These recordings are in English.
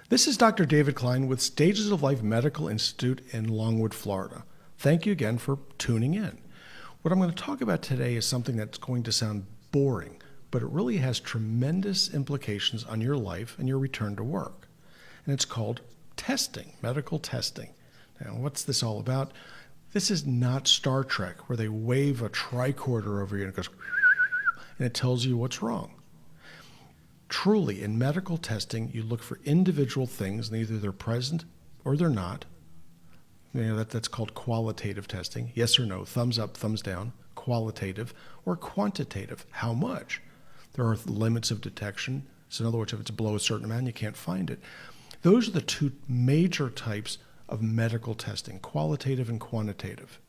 This is Dr. David Klein with Stages of Life Medical Institute in Longwood, Florida. Thank you again for tuning in. What I'm going to talk about today is something that's going to sound boring, but it really has tremendous implications on your life and your return to work. And it's called testing, medical testing. Now, what's this all about? This is not Star Trek, where they wave a tricorder over you and it goes and it tells you what's wrong. Truly, in medical testing, you look for individual things, and either they're present or they're not. That's called qualitative testing. Yes or no, thumbs up, thumbs down, qualitative, or quantitative, how much. There are limits of detection. So in other words, if it's below a certain amount, you can't find it. Those are the two major types of medical testing, qualitative and quantitative.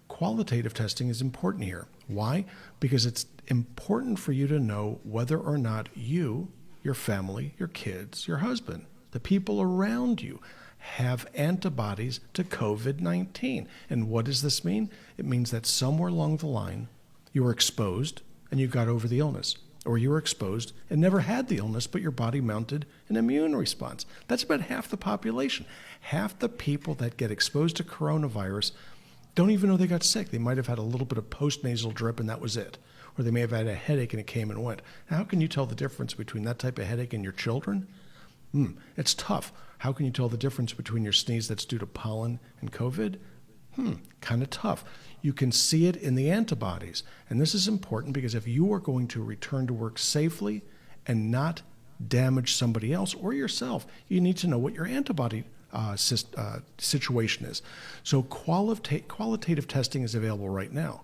Qualitative testing is important here. Why? Because it's important for you to know whether or not you, your family, your kids, your husband, the people around you have antibodies to COVID-19. And what does this mean? It means that somewhere along the line you were exposed and you got over the illness, or you were exposed and never had the illness, but your body mounted an immune response. That's about half the population. Half the people that get exposed to coronavirus don't even know they got sick. They might have had a little bit of post-nasal drip and that was it. Or they may have had a headache and it came and went. Now, how can you tell the difference between that type of headache and your children? It's tough. How can you tell the difference between your sneeze that's due to pollen and COVID? Kind of tough. You can see it in the antibodies. And this is important because if you are going to return to work safely and not damage somebody else or yourself, you need to know what your antibody situation is. So qualitative testing is available right now.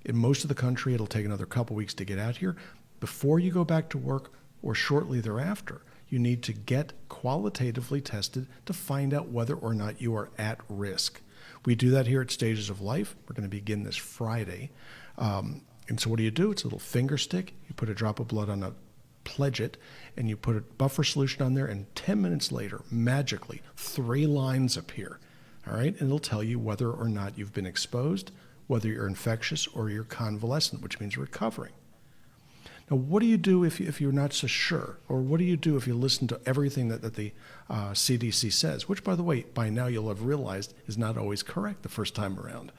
In most of the country, it'll take another couple weeks to get out here. Before you go back to work or shortly thereafter, you need to get qualitatively tested to find out whether or not you are at risk. We do that here at Stages of Life. We're going to begin this Friday. And so what do? It's a little finger stick. You put a drop of blood on a pledge it, and you put a buffer solution on there, and 10 minutes later, magically, 3 lines appear. All right? And it'll tell you whether or not you've been exposed, whether you're infectious or you're convalescent, which means recovering. Now, what do you do if you're not so sure? Or what do you do if you listen to everything that the CDC says? Which, by the way, by now you'll have realized is not always correct the first time around.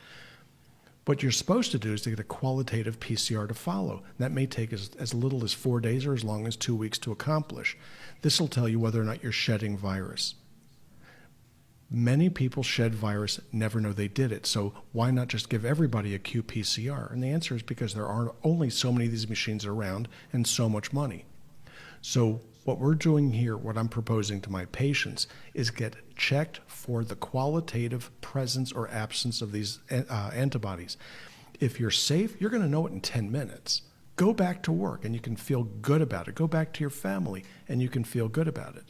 What you're supposed to do is to get a qualitative PCR to follow. That may take as little as 4 days or as long as 2 weeks to accomplish. This will tell you whether or not you're shedding virus. Many people shed virus, never know they did it. So why not just give everybody a qPCR? And the answer is because there are only so many of these machines around and so much money. So what we're doing here, what I'm proposing to my patients, is get checked for the qualitative presence or absence of these antibodies. If you're safe, you're going to know it in 10 minutes. Go back to work and you can feel good about it. Go back to your family and you can feel good about it.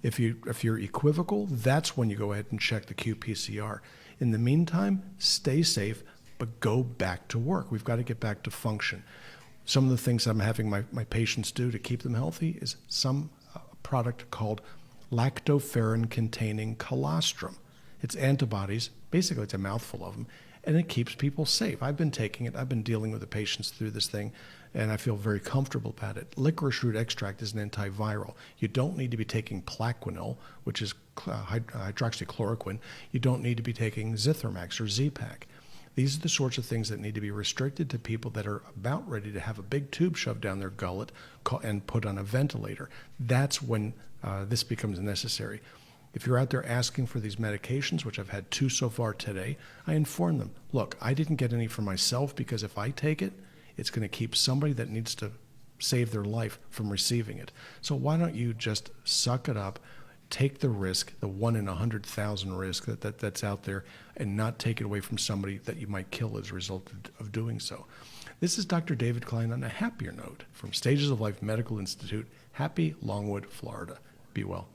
If you're equivocal, that's when you go ahead and check the qPCR. In the meantime, stay safe, but go back to work. We've got to get back to function. Some of the things I'm having my patients do to keep them healthy is some product called lactoferrin-containing colostrum. It's antibodies. Basically, it's a mouthful of them, and it keeps people safe. I've been taking it. I've been dealing with the patients through this thing, and I feel very comfortable about it. Licorice root extract is an antiviral. You don't need to be taking Plaquenil, which is hydroxychloroquine. You don't need to be taking Zithromax or Z-Pak. These are the sorts of things that need to be restricted to people that are about ready to have a big tube shoved down their gullet and put on a ventilator. That's when this becomes necessary. If you're out there asking for these medications, which I've had 2 so far today, I inform them, look, I didn't get any for myself because if I take it, it's going to keep somebody that needs to save their life from receiving it. So why don't you just suck it up, take the risk, the 1 in 100,000 risk that's out there, and not take it away from somebody that you might kill as a result of doing so. This is Dr. David Klein on a happier note from Stages of Life Medical Institute, happy Longwood, Florida. Be well.